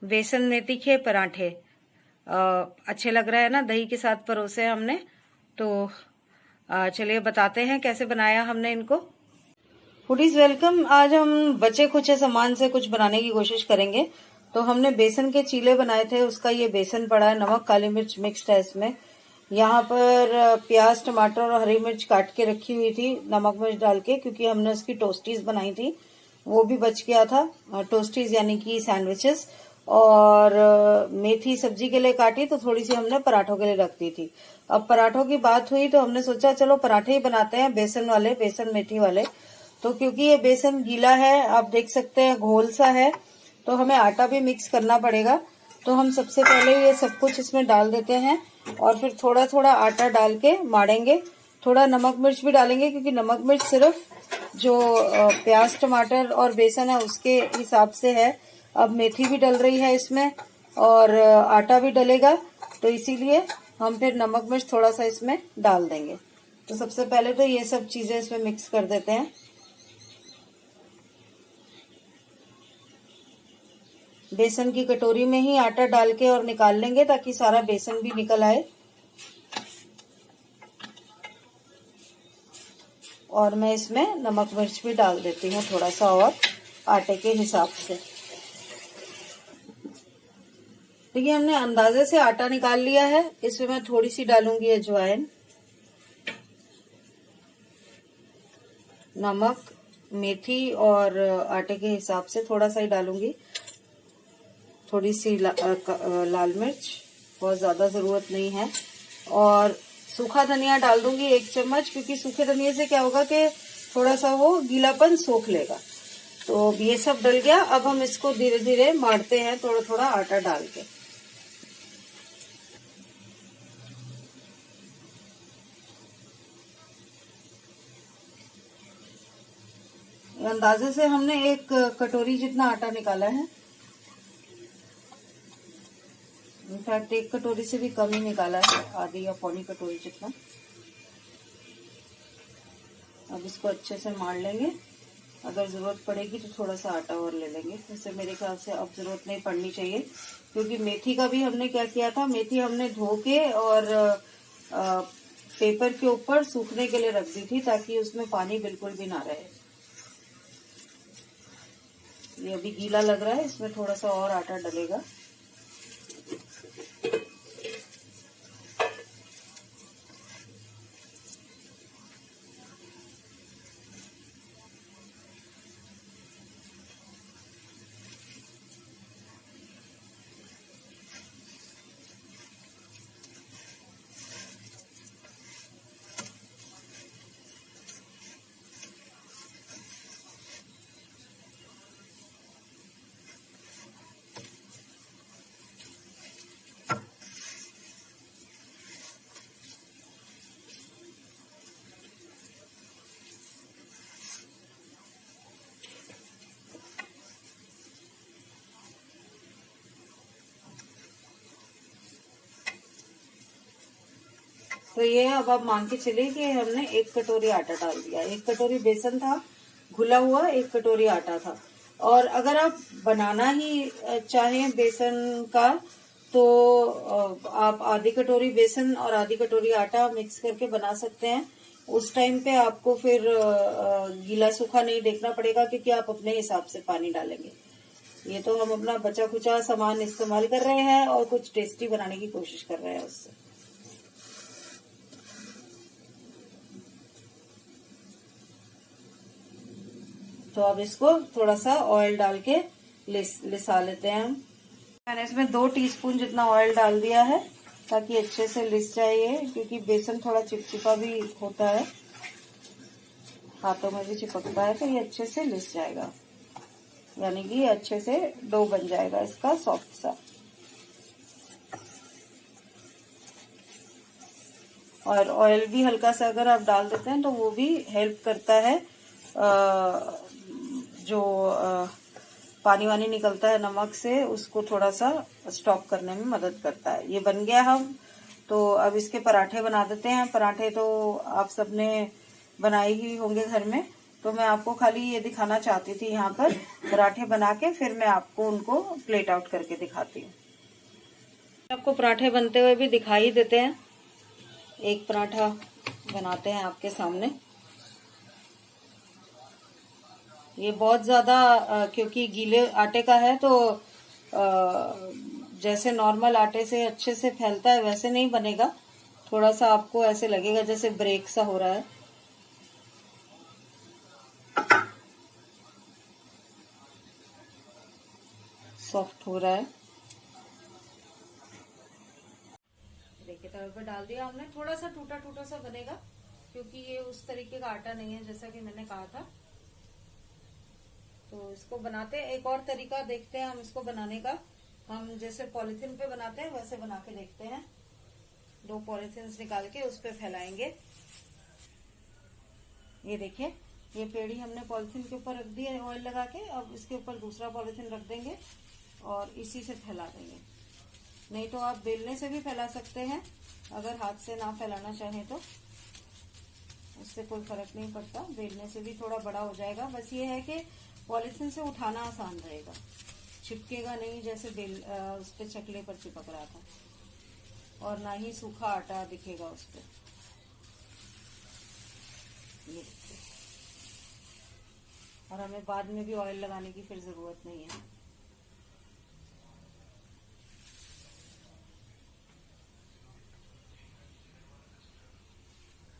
बेसन मेथी के पराठे अच्छे लग रहा है ना, दही के साथ परोसे हमने। तो चलिए बताते हैं कैसे बनाया हमने इनको। Foodies welcome. आज हम बचे खुचे सामान से कुछ बनाने की कोशिश करेंगे। तो हमने बेसन के चीले बनाए थे, उसका ये बेसन पड़ा है, नमक काली मिर्च मिक्स्ड है इसमें। यहाँ पर प्याज टमाटर और हरी मिर्च काट के रखी हुई थी नमक मिर्च डाल के, क्योंकि हमने उसकी टोस्टीज बनाई थी, वो भी बच गया था। टोस्टीज यानी कि सैंडविचेस। और मेथी सब्जी के लिए काटी तो थोड़ी सी हमने पराठों के लिए रख दी थी। अब पराठों की बात हुई तो हमने सोचा चलो पराठे ही बनाते हैं, बेसन वाले, बेसन मेथी वाले। तो क्योंकि ये बेसन गीला है, आप देख सकते हैं घोल सा है, तो हमें आटा भी मिक्स करना पड़ेगा। तो हम सबसे पहले ये सब कुछ इसमें डाल देते हैं और फिर थोड़ा थोड़ा आटा डाल के माड़ेंगे। थोड़ा नमक मिर्च भी डालेंगे, क्योंकि नमक मिर्च सिर्फ जो प्याज टमाटर और बेसन है उसके हिसाब से है। अब मेथी भी डल रही है इसमें और आटा भी डलेगा, तो इसीलिए हम फिर नमक मिर्च थोड़ा सा इसमें डाल देंगे। तो सबसे पहले तो ये सब चीजें इसमें मिक्स कर देते हैं। बेसन की कटोरी में ही आटा डाल के और निकाल लेंगे, ताकि सारा बेसन भी निकल आए। और मैं इसमें नमक मिर्च भी डाल देती हूँ थोड़ा सा, और आटे के हिसाब से। देखिए हमने अंदाजे से आटा निकाल लिया है। इसमें मैं थोड़ी सी डालूंगी अजवाइन, नमक, मेथी और आटे के हिसाब से थोड़ा सा ही डालूंगी। थोड़ी सी लाल मिर्च, बहुत ज्यादा जरूरत नहीं है। और सूखा धनिया डाल दूंगी 1 चम्मच, क्योंकि सूखे धनिया से क्या होगा कि थोड़ा सा वो गीलापन सोख लेगा। तो ये सब डल गया। अब हम इसको धीरे धीरे मारते हैं, थोड़ा थोड़ा आटा डाल के। अंदाजे से हमने 1 कटोरी जितना आटा निकाला है। इनफैक्ट 1 कटोरी से भी कम ही निकाला है, आधी या पौनी कटोरी जितना। अब इसको अच्छे से मार लेंगे। अगर जरूरत पड़ेगी तो थोड़ा सा आटा और ले लेंगे। वैसे मेरे ख्याल से अब जरूरत नहीं पड़नी चाहिए, क्योंकि मेथी का भी हमने क्या किया था, मेथी हमने धो के और पेपर के ऊपर सूखने के लिए रख दी थी, ताकि उसमें पानी बिल्कुल भी ना रहे। ये अभी गीला लग रहा है, इसमें थोड़ा सा और आटा डलेगा। तो ये अब आप मान के चलिए कि हमने 1 कटोरी आटा डाल दिया। 1 कटोरी बेसन था घुला हुआ, 1 कटोरी आटा था। और अगर आप बनाना ही चाहें बेसन का, तो आप आधी कटोरी बेसन और आधी कटोरी आटा मिक्स करके बना सकते हैं। उस टाइम पे आपको फिर गीला सूखा नहीं देखना पड़ेगा, क्योंकि आप अपने हिसाब से पानी डालेंगे। ये तो हम अपना बचा खुचा सामान इस्तेमाल कर रहे हैं और कुछ टेस्टी बनाने की कोशिश कर रहे हैं उससे। तो अब इसको थोड़ा सा ऑयल डाल के लिसा लेते हैं हम। मैंने इसमें 2 टीस्पून जितना ऑयल डाल दिया है, ताकि अच्छे से लिस जाए ये, क्योंकि बेसन थोड़ा चिपचिपा भी होता है, हाथों में भी चिपकता है, तो ये अच्छे से लिस जाएगा। यानी कि अच्छे से डो बन जाएगा इसका सॉफ्ट सा। और ऑयल भी हल्का सा अगर आप डाल देते हैं तो वो भी हेल्प करता है, जो पानी वानी निकलता है नमक से, उसको थोड़ा सा स्टॉप करने में मदद करता है। ये बन गया। हम तो अब इसके पराठे बना देते हैं। पराठे तो आप सबने बनाए ही होंगे घर में। तो मैं आपको खाली ये दिखाना चाहती थी यहाँ पर पराठे बना के, फिर मैं आपको उनको प्लेट आउट करके दिखाती हूँ। आपको पराठे बनते हुए भी दिखाई देते हैं। एक पराठा बनाते हैं आपके सामने। ये बहुत ज्यादा क्योंकि गीले आटे का है तो जैसे नॉर्मल आटे से अच्छे से फैलता है वैसे नहीं बनेगा। थोड़ा सा आपको ऐसे लगेगा जैसे ब्रेक सा हो रहा है। सॉफ्ट हो रहा है। देखिए तवे पे डाल दिया हमने। थोड़ा सा टूटा टूटा सा बनेगा क्योंकि ये उस तरीके का आटा नहीं है जैसा कि मैंने कहा था। तो इसको बनाते हैं, एक और तरीका देखते हैं हम इसको बनाने का। हम जैसे पॉलिथीन पे बनाते हैं वैसे बना के देखते हैं। 2 पॉलिथीन निकाल के उस पे फैलाएंगे। ये देखिए, ये पेड़ी हमने पॉलिथीन के ऊपर रख दी है ऑयल लगा के। अब इसके ऊपर दूसरा पॉलिथीन रख देंगे और इसी से फैला देंगे। नहीं तो आप बेलने से भी फैला सकते हैं, अगर हाथ से ना फैलाना चाहें तो उससे कोई फर्क नहीं पड़ता। बेलने से भी थोड़ा बड़ा हो जाएगा। बस ये है कि पॉलिथीन से उठाना आसान रहेगा, चिपकेगा नहीं जैसे उस पे चकले पर चिपक रहा था, और ना ही सूखा आटा दिखेगा उस पे। ये देखिए, और हमें बाद में भी ऑयल लगाने की फिर जरूरत नहीं है।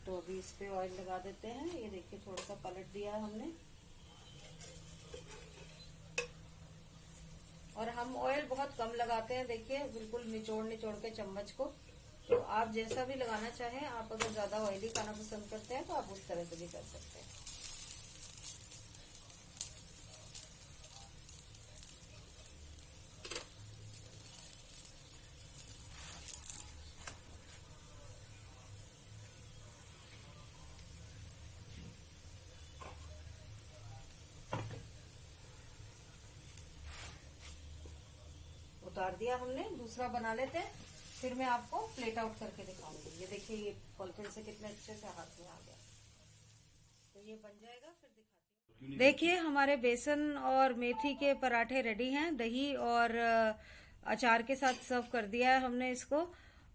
तो अभी इस पे ऑयल लगा देते हैं। ये देखिए, थोड़ा सा पलट दिया है हमने। और हम ऑयल बहुत कम लगाते हैं। देखिए, बिल्कुल निचोड़ निचोड़ के चम्मच को। तो आप जैसा भी लगाना चाहें, आप अगर ज्यादा ऑयली खाना पसंद करते हैं तो आप उस तरह से भी कर सकते हैं। उतार दिया हमने। दूसरा बना लेते हैं, फिर मैं आपको प्लेट आउट करके दिखाऊंगी। ये देखिए, ये पॉलिथीन से कितने अच्छे से हाथ में आ गया। तो ये बन जाएगा, फिर दिखाती हूँ। देखिए, हमारे बेसन और मेथी के पराठे रेडी हैं। दही और अचार के साथ सर्व कर दिया है हमने इसको।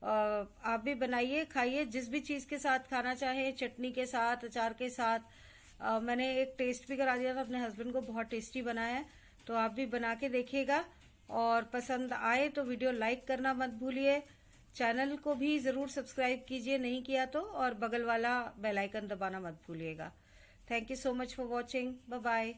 आप भी बनाइए, खाइए, जिस भी चीज के साथ खाना चाहे, चटनी के साथ, अचार के साथ। मैंने एक टेस्ट भी करा दिया था अपने हस्बैंड को, बहुत टेस्टी बना है। तो आप भी बना के देखिएगा, और पसंद आए तो वीडियो लाइक करना मत भूलिए। चैनल को भी जरूर सब्सक्राइब कीजिए नहीं किया तो, और बगल वाला बेल आइकन दबाना मत भूलिएगा। Thank you so much for watching. Bye bye.